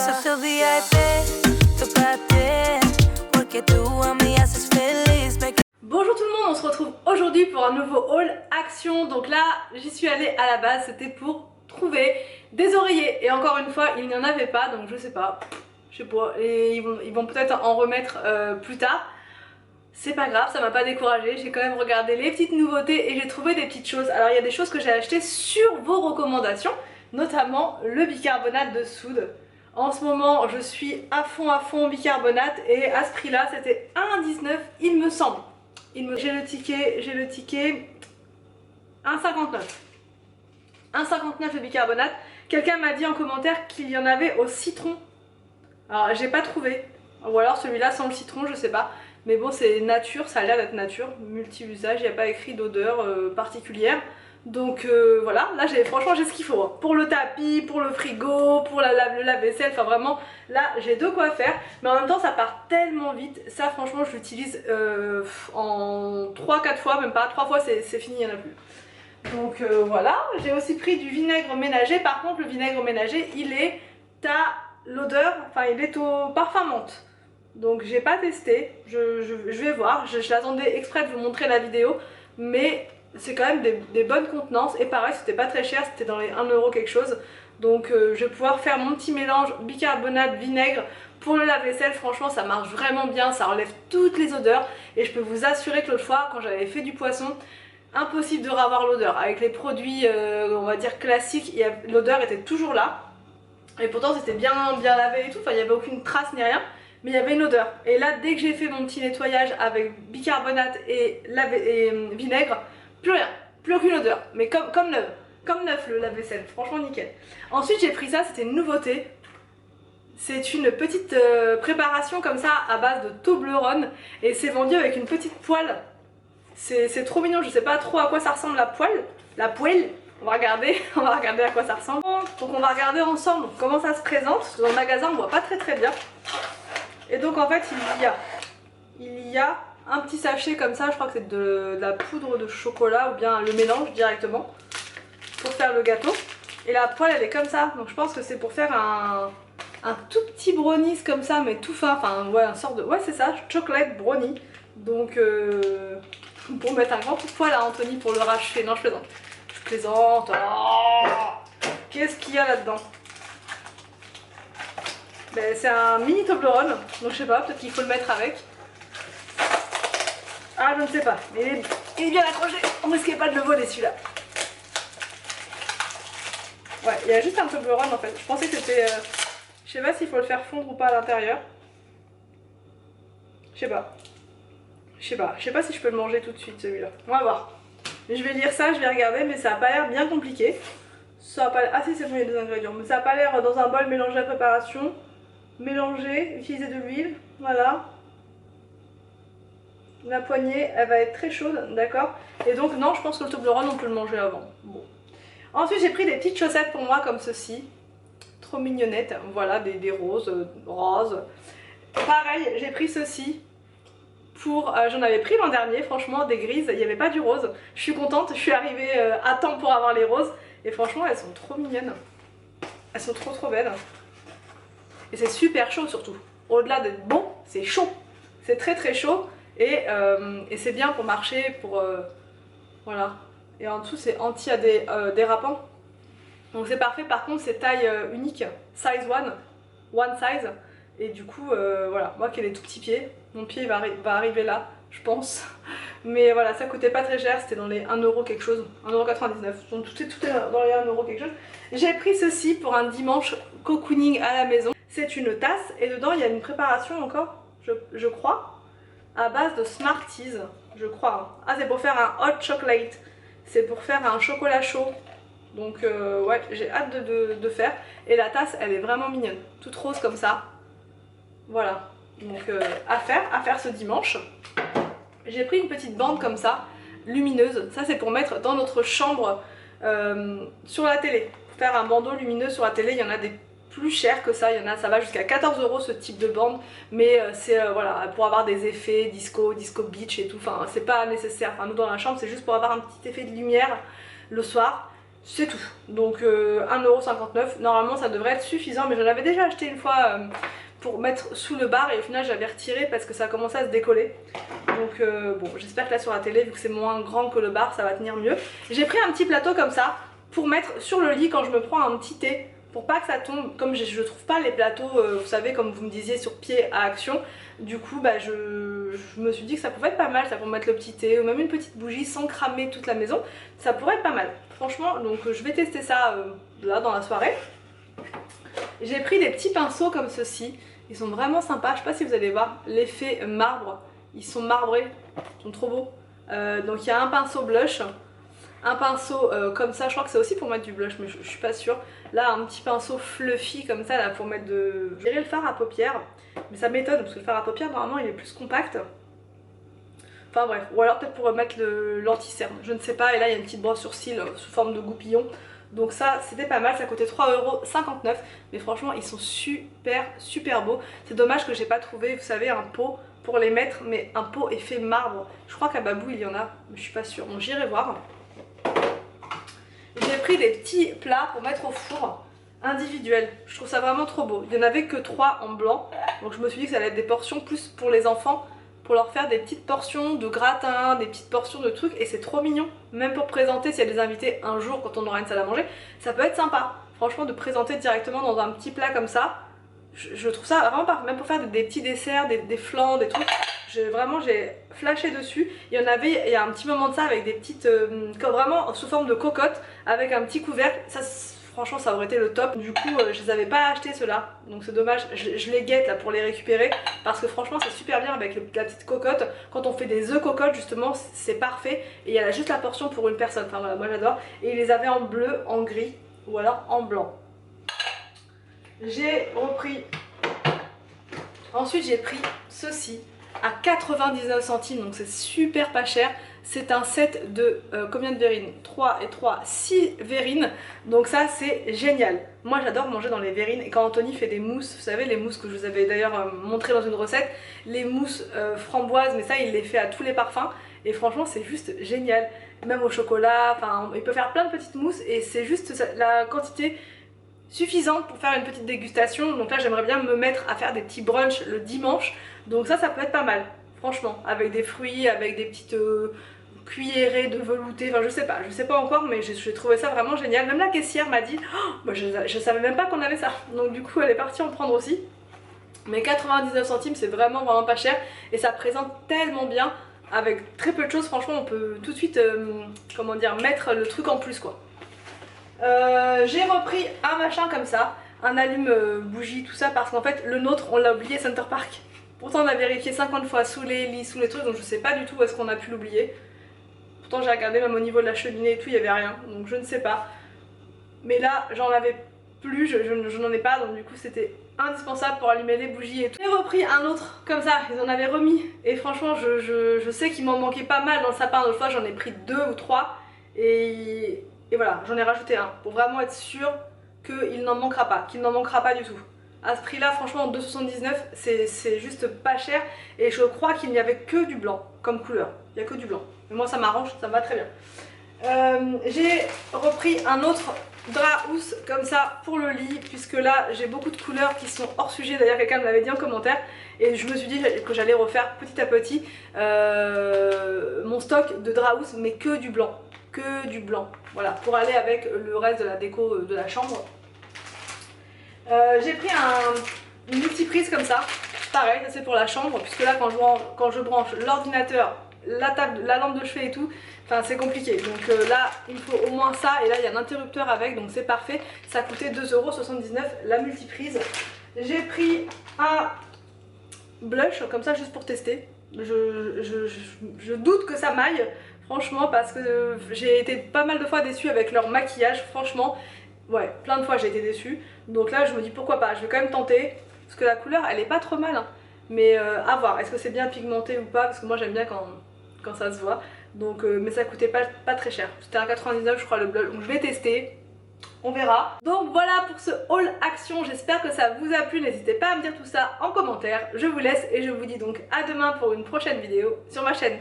Beso VIP, tú para ti, porque tú a mí haces feliz. Bonjour tout le monde, on se retrouve aujourd'hui pour un nouveau haul action. Donc là, j'y suis allée à la base, c'était pour trouver des oreillers. Et encore une fois, il n'y en avait pas, donc je sais pas. Et ils vont peut-être en remettre plus tard. C'est pas grave, ça m'a pas découragée. J'ai quand même regardé les petites nouveautés et j'ai trouvé des petites choses. Alors il y a des choses que j'ai achetées sur vos recommandations, notamment le bicarbonate de soude. En ce moment, je suis à fond bicarbonate et à ce prix-là, c'était 1,19 il me semble. J'ai le ticket 1,59. 1,59 le bicarbonate. Quelqu'un m'a dit en commentaire qu'il y en avait au citron. Alors j'ai pas trouvé. Ou alors celui-là sans le citron, je sais pas. Mais bon, c'est nature, ça a l'air d'être nature. Multi-usage, il n'y a pas écrit d'odeur particulière. Donc voilà, là franchement j'ai ce qu'il faut. Pour le tapis, pour le frigo, pour le lave-vaisselle, enfin vraiment, là j'ai de quoi faire. Mais en même temps ça part tellement vite. Ça franchement je l'utilise en 3-4 fois, même pas 3 fois c'est fini, il n'y en a plus. Donc voilà, j'ai aussi pris du vinaigre ménager. Par contre le vinaigre ménager il est à l'odeur, enfin il est au parfum menthe. Donc j'ai pas testé, je vais voir, je l'attendais exprès de vous montrer la vidéo. Mais c'est quand même des bonnes contenances et pareil c'était pas très cher, c'était dans les 1 euro quelque chose. Donc je vais pouvoir faire mon petit mélange bicarbonate vinaigre pour le lave-vaisselle. Franchement ça marche vraiment bien, ça enlève toutes les odeurs. Et je peux vous assurer que l'autre fois quand j'avais fait du poisson, impossible de revoir l'odeur. Avec les produits on va dire classiques, l'odeur était toujours là. Et pourtant c'était bien lavé et tout, enfin il n'y avait aucune trace ni rien. Mais il y avait une odeur. Et là dès que j'ai fait mon petit nettoyage avec bicarbonate et vinaigre, plus rien, plus aucune odeur, mais comme neuf le lave-vaisselle, franchement nickel. Ensuite j'ai pris ça, c'était une nouveauté. C'est une petite préparation comme ça à base de Toblerone et c'est vendu avec une petite poêle. C'est trop mignon, je sais pas trop à quoi ça ressemble la poêle. On va regarder à quoi ça ressemble. Donc on va regarder ensemble comment ça se présente, parce que dans le magasin on voit pas très bien. Et donc en fait il y a un petit sachet comme ça, je crois que c'est de la poudre de chocolat ou bien le mélange directement pour faire le gâteau. Et la poêle elle est comme ça, donc je pense que c'est pour faire un tout petit brownies comme ça mais tout fin, enfin ouais un sort de, ouais c'est ça, chocolate brownie. Donc pour mettre un grand coup de poêle à Anthony pour le racheter, non je plaisante. Oh, qu'est-ce qu'il y a là-dedans? Ben, c'est un mini Toblerone, donc je sais pas, peut-être qu'il faut le mettre avec. Ah je ne sais pas, mais il est bien accroché, on risquait pas de le voler celui-là. Ouais, il y a juste un Toblerone en fait, je pensais que c'était... je sais pas s'il faut le faire fondre ou pas à l'intérieur. Je sais pas si je peux le manger tout de suite celui-là. On va voir. Mais je vais lire ça, je vais regarder, mais ça a pas l'air bien compliqué. Ça a pas... Ah si c'est bon, il y a des ingrédients, mais ça a pas l'air dans un bol mélanger la préparation. Mélanger, utiliser de l'huile, voilà. La poignée, elle va être très chaude, d'accord. Et donc non, je pense que le Toblerone, on peut le manger avant. Bon. Ensuite, j'ai pris des petites chaussettes pour moi, comme ceci. Trop mignonnettes, voilà, des roses. Pareil, j'ai pris ceci pour... j'en avais pris l'an dernier, franchement, des grises, il n'y avait pas du rose. Je suis contente, je suis arrivée à temps pour avoir les roses. Et franchement, elles sont trop mignonnes. Elles sont trop belles. Et c'est super chaud surtout. Au-delà d'être bon, c'est chaud. C'est très chaud. Et c'est bien pour marcher, pour... voilà. Et en dessous c'est anti-dérapant. Donc c'est parfait. Par contre c'est taille unique. Size 1. One size. Et du coup voilà. Moi qui ai des tout petits pieds, mon pied va arriver là, je pense. Mais voilà, ça coûtait pas très cher. C'était dans les 1 euro quelque chose. 1,99 €. Donc tout est dans les 1 euro quelque chose. J'ai pris ceci pour un dimanche cocooning à la maison. C'est une tasse et dedans il y a une préparation encore, je crois, à base de Smarties, je crois. Ah c'est pour faire un hot chocolate, c'est pour faire un chocolat chaud. Donc ouais, j'ai hâte de faire. Et la tasse elle est vraiment mignonne, toute rose comme ça. Voilà, donc à faire ce dimanche. J'ai pris une petite bande comme ça, lumineuse. Ça c'est pour mettre dans notre chambre sur la télé. Pour faire un bandeau lumineux sur la télé, il y en a des plus cher que ça, ça va jusqu'à 14 € ce type de bande, mais c'est voilà, pour avoir des effets disco beach et tout, enfin c'est pas nécessaire, enfin nous dans la chambre c'est juste pour avoir un petit effet de lumière le soir. c'est tout. Donc 1,59€, normalement ça devrait être suffisant, mais j'en avais déjà acheté une fois pour mettre sous le bar et au final j'avais retiré parce que ça a commencé à se décoller. Donc bon, j'espère que là sur la télé, vu que c'est moins grand que le bar, ça va tenir mieux. J'ai pris un petit plateau comme ça pour mettre sur le lit quand je me prends un petit thé, pour pas que ça tombe. Comme je trouve pas les plateaux, vous savez, comme vous me disiez, sur pied à action. Du coup bah je me suis dit que ça pouvait être pas mal, ça pour mettre le petit thé ou même une petite bougie sans cramer toute la maison. Ça pourrait être pas mal, franchement. Donc je vais tester ça là dans la soirée. J'ai pris des petits pinceaux comme ceci. Ils sont vraiment sympas, je sais pas si vous allez voir l'effet marbre. Ils sont marbrés, ils sont trop beaux. Donc il y a un pinceau blush, un pinceau comme ça, je crois que c'est aussi pour mettre du blush mais je suis pas sûre. Là un petit pinceau fluffy comme ça là pour mettre de... Je dirais le fard à paupières, mais ça m'étonne parce que le fard à paupières normalement il est plus compact. Enfin bref, ou alors peut-être pour mettre l'anti-cerne, je ne sais pas. Et là il y a une petite brosse sur cils sous forme de goupillon. Donc ça c'était pas mal, ça coûtait 3,59€. Mais franchement ils sont super beaux. C'est dommage que j'ai pas trouvé, vous savez, un pot pour les mettre, mais un pot effet marbre. Je crois qu'à Babou il y en a, mais je suis pas sûre, donc j'irai voir. J'ai pris des petits plats pour mettre au four individuels. Je trouve ça vraiment trop beau. Il n'y en avait que 3 en blanc, donc je me suis dit que ça allait être des portions plus pour les enfants, pour leur faire des petites portions de gratin, des petites portions de trucs, et c'est trop mignon. Même pour présenter, s'il y a des invités un jour quand on aura une salle à manger, ça peut être sympa. Franchement, de présenter directement dans un petit plat comme ça, je trouve ça vraiment parfait. Même pour faire des petits desserts, des flans, des trucs. Vraiment j'ai flashé dessus. Il y en avait il y a un petit moment de ça avec des petites comme vraiment sous forme de cocotte avec un petit couvercle. Ça franchement ça aurait été le top. Du coup je les avais pas achetés ceux-là, donc c'est dommage. Je les guette là pour les récupérer parce que franchement c'est super bien avec la petite cocotte. Quand on fait des œufs cocottes justement c'est parfait. Et il y a juste la portion pour une personne. Enfin voilà, moi j'adore. Et ils les avaient en bleu, en gris ou alors en blanc. J'ai repris. Ensuite j'ai pris ceci à 99 centimes, donc c'est super pas cher. C'est un set de combien de verrines? 3 et 3, 6 verrines. Donc ça c'est génial. Moi j'adore manger dans les verrines. Et quand Anthony fait des mousses, vous savez les mousses que je vous avais d'ailleurs montré dans une recette, les mousses framboises, mais ça il les fait à tous les parfums. Et franchement c'est juste génial. Même au chocolat, enfin il peut faire plein de petites mousses. Et c'est juste la quantité suffisante pour faire une petite dégustation. Donc là j'aimerais bien me mettre à faire des petits brunchs le dimanche. Donc ça peut être pas mal, franchement, avec des fruits, avec des petites cuillerées de velouté, enfin je sais pas encore, mais j'ai trouvé ça vraiment génial. Même la caissière m'a dit, oh, bah, je savais même pas qu'on avait ça. Donc du coup elle est partie en prendre aussi. Mais 99 centimes c'est vraiment pas cher et ça présente tellement bien. Avec très peu de choses, franchement on peut tout de suite, comment dire, mettre le truc en plus quoi. J'ai repris un machin comme ça, un allume bougie, tout ça, parce qu'en fait le nôtre on l'a oublié Center Park. Pourtant on a vérifié 50 fois sous les lits, sous les trucs, donc je sais pas du tout où est-ce qu'on a pu l'oublier. Pourtant j'ai regardé même au niveau de la cheminée et tout, il y avait rien, donc je ne sais pas. Mais là j'en avais plus, je n'en ai pas, donc du coup c'était indispensable pour allumer les bougies et tout. J'ai repris un autre comme ça, ils en avaient remis, et franchement je sais qu'il m'en manquait pas mal dans le sapin, donc fois j'en ai pris 2 ou 3, et voilà, j'en ai rajouté un, pour vraiment être sûr qu'il n'en manquera pas, du tout. À ce prix là franchement 2,79 c'est juste pas cher. Et je crois qu'il n'y avait que du blanc comme couleur. Il n'y a que du blanc. Mais moi ça m'arrange, ça me va très bien. J'ai repris un autre drap housse comme ça pour le lit. Puisque là j'ai beaucoup de couleurs qui sont hors sujet. D'ailleurs quelqu'un me l'avait dit en commentaire. Et je me suis dit que j'allais refaire petit à petit mon stock de drap housse. Mais que du blanc. Que du blanc. Voilà, pour aller avec le reste de la déco de la chambre. J'ai pris une multiprise comme ça, pareil, ça c'est pour la chambre, puisque là quand je branche l'ordinateur, la lampe de chevet et tout, enfin c'est compliqué. Donc là il me faut au moins ça, et là il y a un interrupteur avec, donc c'est parfait. Ça coûtait 2,79€ la multiprise. J'ai pris un blush comme ça juste pour tester. Je doute que ça m'aille, franchement, parce que j'ai été pas mal de fois déçue avec leur maquillage, franchement. Ouais, plein de fois j'ai été déçue. Donc là je me dis pourquoi pas, je vais quand même tenter. Parce que la couleur elle est pas trop mal hein. Mais à voir, est-ce que c'est bien pigmenté ou pas. Parce que moi j'aime bien quand ça se voit. Donc, mais ça coûtait pas très cher. C'était à 1,99€ je crois le blush. Donc je vais tester, on verra. Donc voilà pour ce haul action, j'espère que ça vous a plu. N'hésitez pas à me dire tout ça en commentaire. Je vous laisse et je vous dis donc à demain pour une prochaine vidéo sur ma chaîne.